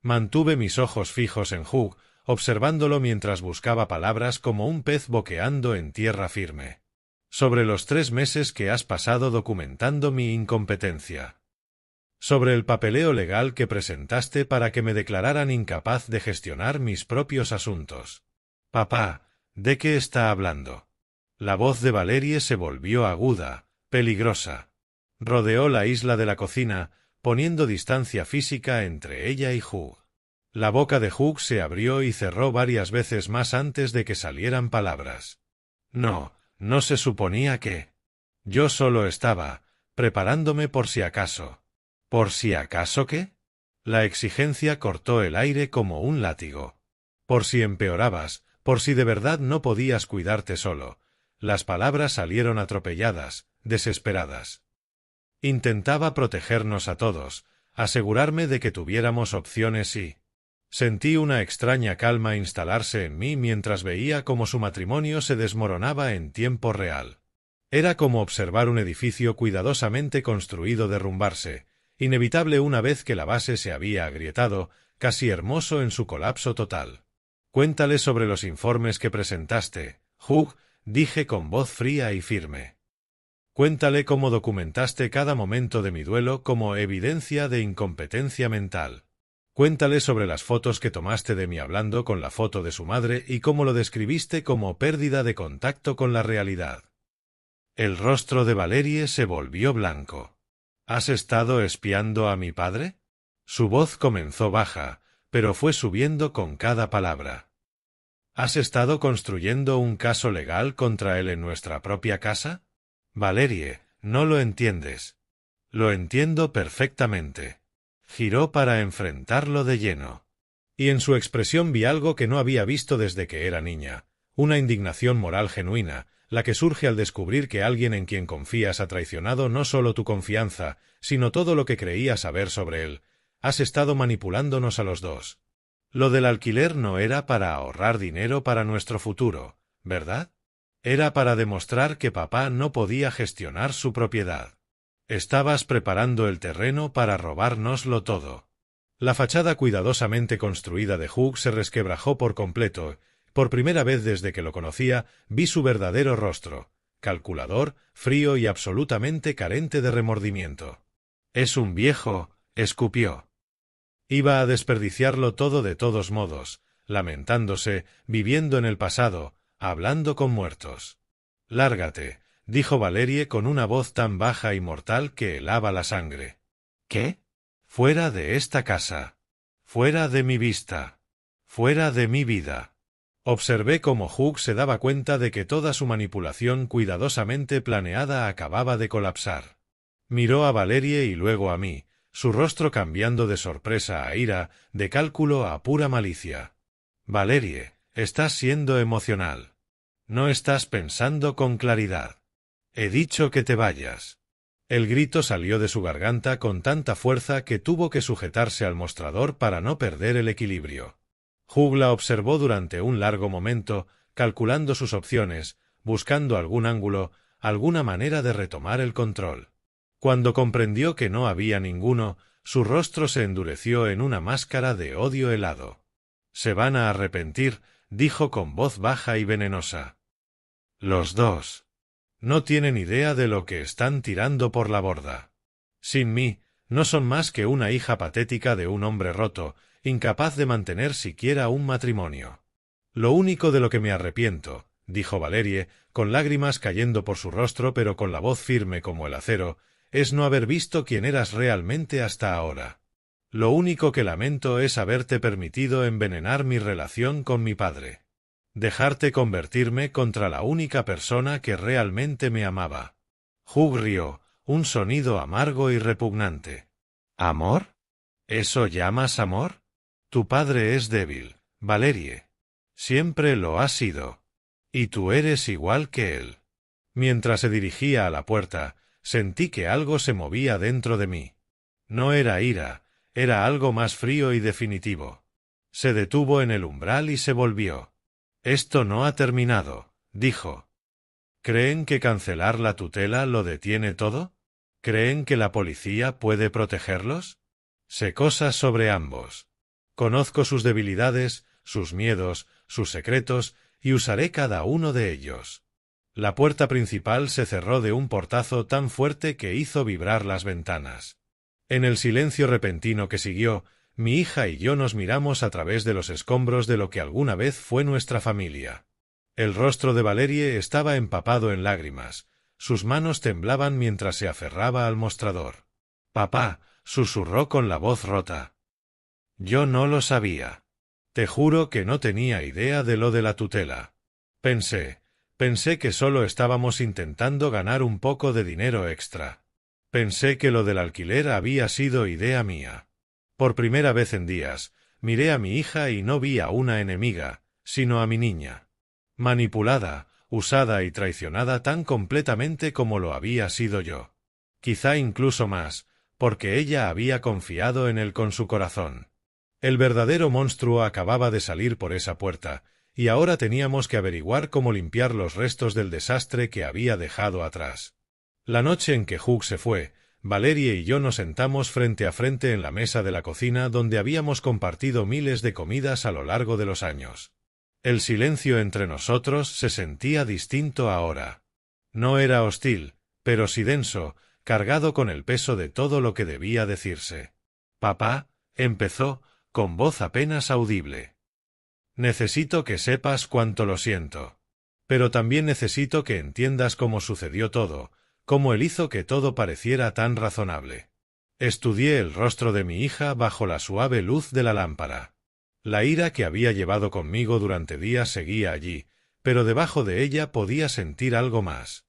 S1: Mantuve mis ojos fijos en Hugh, observándolo mientras buscaba palabras como un pez boqueando en tierra firme. «Sobre los 3 meses que has pasado documentando mi incompetencia». Sobre el papeleo legal que presentaste para que me declararan incapaz de gestionar mis propios asuntos. Papá, ¿de qué está hablando? La voz de Valerie se volvió aguda, peligrosa. Rodeó la isla de la cocina, poniendo distancia física entre ella y Hugh. La boca de Hugh se abrió y cerró varias veces más antes de que salieran palabras. No, no se suponía que... Yo solo estaba preparándome por si acaso. ¿Por si acaso qué? La exigencia cortó el aire como un látigo. Por si empeorabas, por si de verdad no podías cuidarte solo. Las palabras salieron atropelladas, desesperadas. Intentaba protegernos a todos, asegurarme de que tuviéramos opciones y... Sentí una extraña calma instalarse en mí mientras veía cómo su matrimonio se desmoronaba en tiempo real. Era como observar un edificio cuidadosamente construido derrumbarse, inevitable una vez que la base se había agrietado, casi hermoso en su colapso total. Cuéntale sobre los informes que presentaste, Hugh, dije con voz fría y firme. Cuéntale cómo documentaste cada momento de mi duelo como evidencia de incompetencia mental. Cuéntale sobre las fotos que tomaste de mí hablando con la foto de su madre y cómo lo describiste como pérdida de contacto con la realidad. El rostro de Valerie se volvió blanco. ¿Has estado espiando a mi padre? Su voz comenzó baja, pero fue subiendo con cada palabra. ¿Has estado construyendo un caso legal contra él en nuestra propia casa? Valerie, no lo entiendes. Lo entiendo perfectamente. Giró para enfrentarlo de lleno. Y en su expresión vi algo que no había visto desde que era niña, una indignación moral genuina, la que surge al descubrir que alguien en quien confías ha traicionado no solo tu confianza, sino todo lo que creías saber sobre él. Has estado manipulándonos a los dos. Lo del alquiler no era para ahorrar dinero para nuestro futuro, ¿verdad? Era para demostrar que papá no podía gestionar su propiedad. Estabas preparando el terreno para robárnoslo todo. La fachada cuidadosamente construida de Hugh se resquebrajó por completo. Por primera vez desde que lo conocía, vi su verdadero rostro, calculador, frío y absolutamente carente de remordimiento. «Es un viejo», escupió. Iba a desperdiciarlo todo de todos modos, lamentándose, viviendo en el pasado, hablando con muertos. «Lárgate», dijo Valerie con una voz tan baja y mortal que helaba la sangre. «¿Qué? Fuera de esta casa. Fuera de mi vista. Fuera de mi vida». Observé cómo Hugh se daba cuenta de que toda su manipulación cuidadosamente planeada acababa de colapsar. Miró a Valerie y luego a mí, su rostro cambiando de sorpresa a ira, de cálculo a pura malicia. «Valerie, estás siendo emocional. No estás pensando con claridad. He dicho que te vayas». El grito salió de su garganta con tanta fuerza que tuvo que sujetarse al mostrador para no perder el equilibrio. Hugh la observó durante un largo momento, calculando sus opciones, buscando algún ángulo, alguna manera de retomar el control. Cuando comprendió que no había ninguno, su rostro se endureció en una máscara de odio helado. «Se van a arrepentir», dijo con voz baja y venenosa. «Los dos. No tienen idea de lo que están tirando por la borda. Sin mí, no son más que una hija patética de un hombre roto, incapaz de mantener siquiera un matrimonio. Lo único de lo que me arrepiento», dijo Valerie, con lágrimas cayendo por su rostro pero con la voz firme como el acero, «es no haber visto quién eras realmente hasta ahora. Lo único que lamento es haberte permitido envenenar mi relación con mi padre. Dejarte convertirme contra la única persona que realmente me amaba». Hugh rió, un sonido amargo y repugnante. «¿Amor? ¿Eso llamas amor? Tu padre es débil, Valerie. Siempre lo ha sido. Y tú eres igual que él». Mientras se dirigía a la puerta, sentí que algo se movía dentro de mí. No era ira, era algo más frío y definitivo. Se detuvo en el umbral y se volvió. «Esto no ha terminado», dijo. «¿Creen que cancelar la tutela lo detiene todo? ¿Creen que la policía puede protegerlos? Sé cosas sobre ambos. Conozco sus debilidades, sus miedos, sus secretos, y usaré cada uno de ellos». La puerta principal se cerró de un portazo tan fuerte que hizo vibrar las ventanas. En el silencio repentino que siguió, mi hija y yo nos miramos a través de los escombros de lo que alguna vez fue nuestra familia. El rostro de Valerie estaba empapado en lágrimas, sus manos temblaban mientras se aferraba al mostrador. «Papá», susurró con la voz rota. Yo no lo sabía. Te juro que no tenía idea de lo de la tutela. Pensé que solo estábamos intentando ganar un poco de dinero extra. Pensé que lo del alquiler había sido idea mía. Por primera vez en días, miré a mi hija y no vi a una enemiga, sino a mi niña. Manipulada, usada y traicionada tan completamente como lo había sido yo. Quizá incluso más, porque ella había confiado en él con su corazón. El verdadero monstruo acababa de salir por esa puerta, y ahora teníamos que averiguar cómo limpiar los restos del desastre que había dejado atrás. La noche en que Hugh se fue, Valerie y yo nos sentamos frente a frente en la mesa de la cocina donde habíamos compartido miles de comidas a lo largo de los años. El silencio entre nosotros se sentía distinto ahora. No era hostil, pero sí denso, cargado con el peso de todo lo que debía decirse. «Papá», empezó, con voz apenas audible. «Necesito que sepas cuánto lo siento. Pero también necesito que entiendas cómo sucedió todo, cómo él hizo que todo pareciera tan razonable». Estudié el rostro de mi hija bajo la suave luz de la lámpara. La ira que había llevado conmigo durante días seguía allí, pero debajo de ella podía sentir algo más.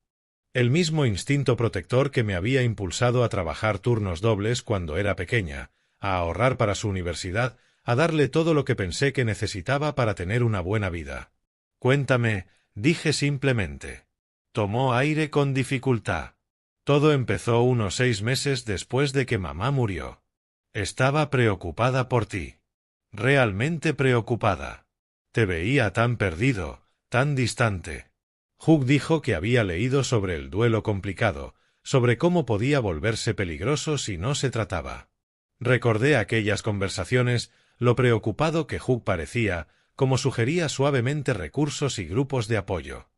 S1: El mismo instinto protector que me había impulsado a trabajar turnos dobles cuando era pequeña, a ahorrar para su universidad, a darle todo lo que pensé que necesitaba para tener una buena vida. «Cuéntame», dije simplemente. Tomó aire con dificultad. Todo empezó unos 6 meses después de que mamá murió. Estaba preocupada por ti. Realmente preocupada. Te veía tan perdido, tan distante. Hugh dijo que había leído sobre el duelo complicado, sobre cómo podía volverse peligroso si no se trataba. Recordé aquellas conversaciones, lo preocupado que Hugh parecía, como sugería suavemente recursos y grupos de apoyo.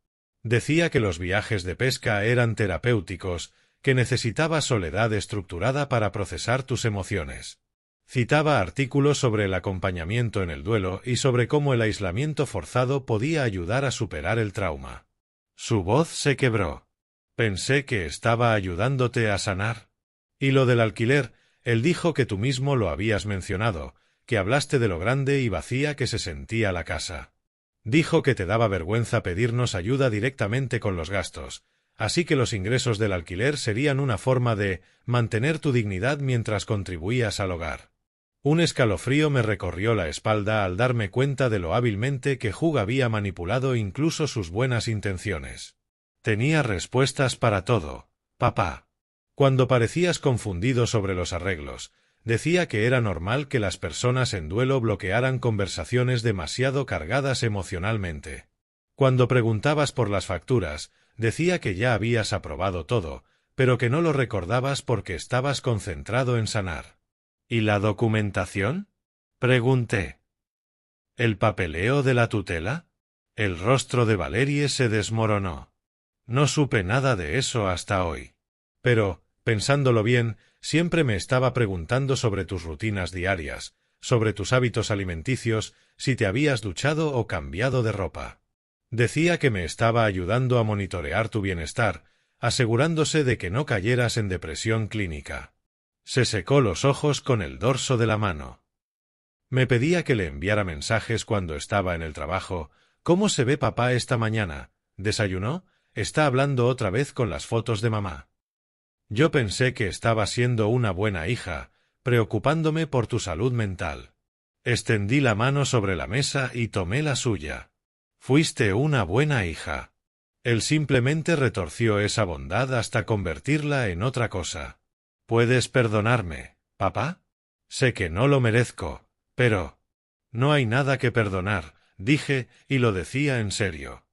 S1: Decía que los viajes de pesca eran terapéuticos, que necesitaba soledad estructurada para procesar tus emociones. Citaba artículos sobre el acompañamiento en el duelo y sobre cómo el aislamiento forzado podía ayudar a superar el trauma. Su voz se quebró. Pensé que estaba ayudándote a sanar. Y lo del alquiler, él dijo que tú mismo lo habías mencionado, que hablaste de lo grande y vacía que se sentía la casa. Dijo que te daba vergüenza pedirnos ayuda directamente con los gastos, así que los ingresos del alquiler serían una forma de mantener tu dignidad mientras contribuías al hogar. Un escalofrío me recorrió la espalda al darme cuenta de lo hábilmente que Hugh había manipulado incluso sus buenas intenciones. Tenía respuestas para todo, papá. Cuando parecías confundido sobre los arreglos, decía que era normal que las personas en duelo bloquearan conversaciones demasiado cargadas emocionalmente. Cuando preguntabas por las facturas, decía que ya habías aprobado todo, pero que no lo recordabas porque estabas concentrado en sanar. ¿Y la documentación?, pregunté. ¿El papeleo de la tutela? El rostro de Valerie se desmoronó. No supe nada de eso hasta hoy. Pero, pensándolo bien, siempre me estaba preguntando sobre tus rutinas diarias, sobre tus hábitos alimenticios, si te habías duchado o cambiado de ropa. Decía que me estaba ayudando a monitorear tu bienestar, asegurándose de que no cayeras en depresión clínica. Se secó los ojos con el dorso de la mano. Me pedía que le enviara mensajes cuando estaba en el trabajo. ¿Cómo se ve papá esta mañana? ¿Desayunó? ¿Está hablando otra vez con las fotos de mamá? Yo pensé que estaba siendo una buena hija, preocupándome por tu salud mental. Extendí la mano sobre la mesa y tomé la suya. Fuiste una buena hija. Él simplemente retorció esa bondad hasta convertirla en otra cosa. ¿Puedes perdonarme, papá? Sé que no lo merezco, pero... No hay nada que perdonar, dije, y lo decía en serio.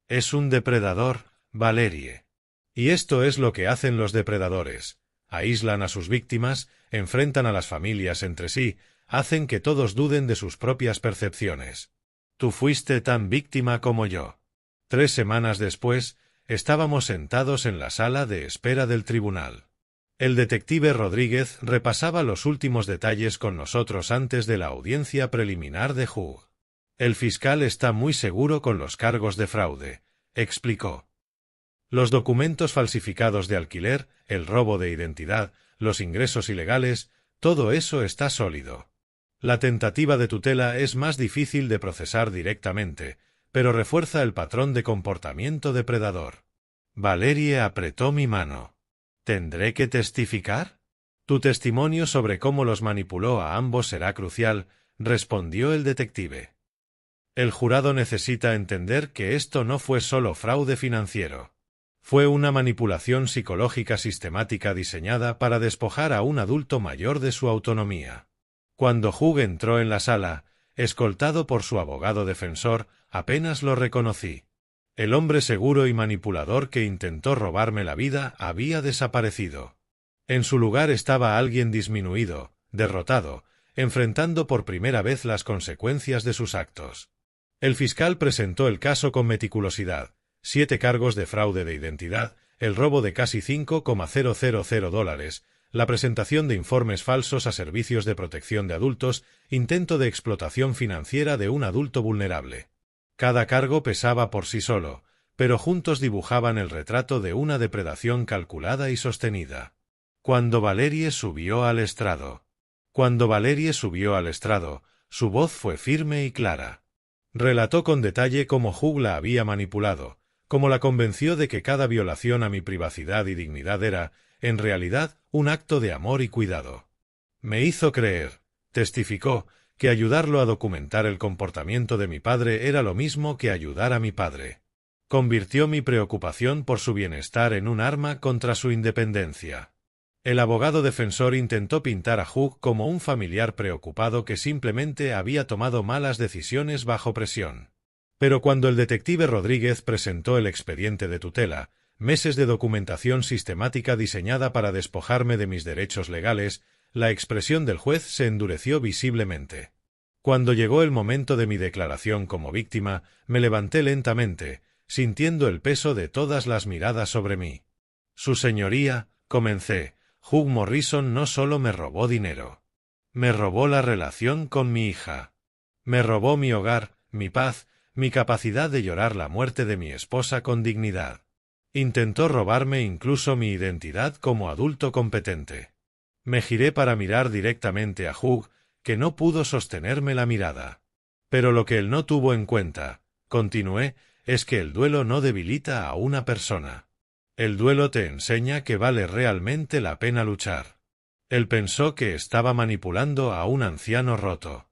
S1: Es un depredador, Valerie. Y esto es lo que hacen los depredadores. Aíslan a sus víctimas, enfrentan a las familias entre sí, hacen que todos duden de sus propias percepciones. Tú fuiste tan víctima como yo. 3 semanas después, estábamos sentados en la sala de espera del tribunal. El detective Rodríguez repasaba los últimos detalles con nosotros antes de la audiencia preliminar de Hugh. El fiscal está muy seguro con los cargos de fraude, explicó. Los documentos falsificados de alquiler, el robo de identidad, los ingresos ilegales, todo eso está sólido. La tentativa de tutela es más difícil de procesar directamente, pero refuerza el patrón de comportamiento depredador. Valerie apretó mi mano. ¿Tendré que testificar? Tu testimonio sobre cómo los manipuló a ambos será crucial, respondió el detective. El jurado necesita entender que esto no fue solo fraude financiero. Fue una manipulación psicológica sistemática diseñada para despojar a un adulto mayor de su autonomía. Cuando Hugh entró en la sala, escoltado por su abogado defensor, apenas lo reconocí. El hombre seguro y manipulador que intentó robarme la vida había desaparecido. En su lugar estaba alguien disminuido, derrotado, enfrentando por primera vez las consecuencias de sus actos. El fiscal presentó el caso con meticulosidad: 7 cargos de fraude de identidad, el robo de casi $5,000, la presentación de informes falsos a servicios de protección de adultos, intento de explotación financiera de un adulto vulnerable. Cada cargo pesaba por sí solo, pero juntos dibujaban el retrato de una depredación calculada y sostenida. Cuando Valerie subió al estrado, su voz fue firme y clara. Relató con detalle cómo Hugh la había manipulado, cómo la convenció de que cada violación a mi privacidad y dignidad era, en realidad, un acto de amor y cuidado. Me hizo creer, testificó, que ayudarlo a documentar el comportamiento de mi padre era lo mismo que ayudar a mi padre. Convirtió mi preocupación por su bienestar en un arma contra su independencia. El abogado defensor intentó pintar a Hugh como un familiar preocupado que simplemente había tomado malas decisiones bajo presión. Pero cuando el detective Rodríguez presentó el expediente de tutela, meses de documentación sistemática diseñada para despojarme de mis derechos legales, la expresión del juez se endureció visiblemente. Cuando llegó el momento de mi declaración como víctima, me levanté lentamente, sintiendo el peso de todas las miradas sobre mí. Su señoría, comencé, Hugh Morrison no solo me robó dinero. Me robó la relación con mi hija. Me robó mi hogar, mi paz, mi capacidad de llorar la muerte de mi esposa con dignidad. Intentó robarme incluso mi identidad como adulto competente. Me giré para mirar directamente a Hugh, que no pudo sostenerme la mirada. Pero lo que él no tuvo en cuenta, continué, es que el duelo no debilita a una persona. El duelo te enseña que vale realmente la pena luchar. Él pensó que estaba manipulando a un anciano roto.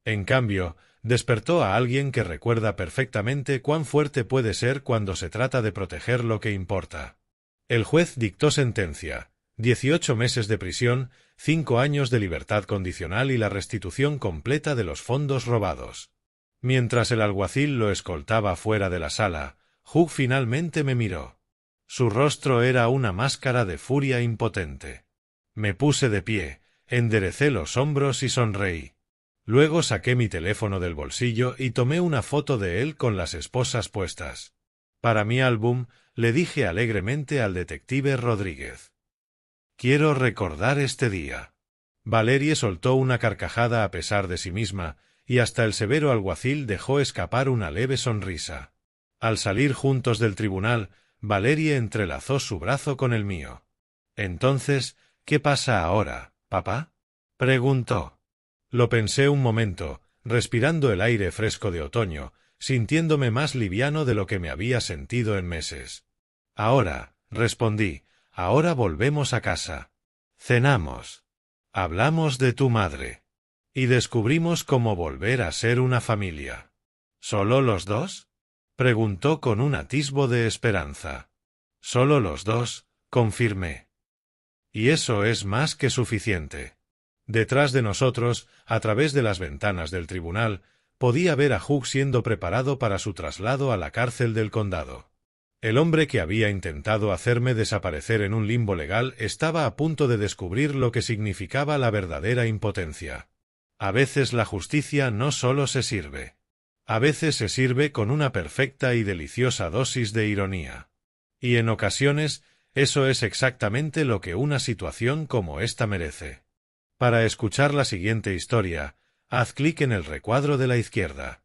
S1: En cambio, despertó a alguien que recuerda perfectamente cuán fuerte puede ser cuando se trata de proteger lo que importa. El juez dictó sentencia: 18 meses de prisión, 5 años de libertad condicional y la restitución completa de los fondos robados. Mientras el alguacil lo escoltaba fuera de la sala, Hugh finalmente me miró. Su rostro era una máscara de furia impotente. Me puse de pie, enderecé los hombros y sonreí. Luego saqué mi teléfono del bolsillo y tomé una foto de él con las esposas puestas. Para mi álbum, le dije alegremente al detective Rodríguez: «Quiero recordar este día». Valerie soltó una carcajada a pesar de sí misma, y hasta el severo alguacil dejó escapar una leve sonrisa. Al salir juntos del tribunal, Valerie entrelazó su brazo con el mío. «Entonces, ¿qué pasa ahora, papá?», preguntó. Lo pensé un momento, respirando el aire fresco de otoño, sintiéndome más liviano de lo que me había sentido en meses. «Ahora», respondí, «ahora volvemos a casa. Cenamos. Hablamos de tu madre. Y descubrimos cómo volver a ser una familia». «¿Solo los dos?», preguntó con un atisbo de esperanza. «Solo los dos», confirmé. «Y eso es más que suficiente». Detrás de nosotros, a través de las ventanas del tribunal, podía ver a Hugh siendo preparado para su traslado a la cárcel del condado. El hombre que había intentado hacerme desaparecer en un limbo legal estaba a punto de descubrir lo que significaba la verdadera impotencia. A veces la justicia no solo se sirve. A veces se sirve con una perfecta y deliciosa dosis de ironía. Y en ocasiones, Eso es exactamente lo que una situación como esta merece. Para escuchar la siguiente historia, haz clic en el recuadro de la izquierda.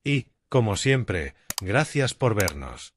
S1: Y, como siempre, gracias por vernos.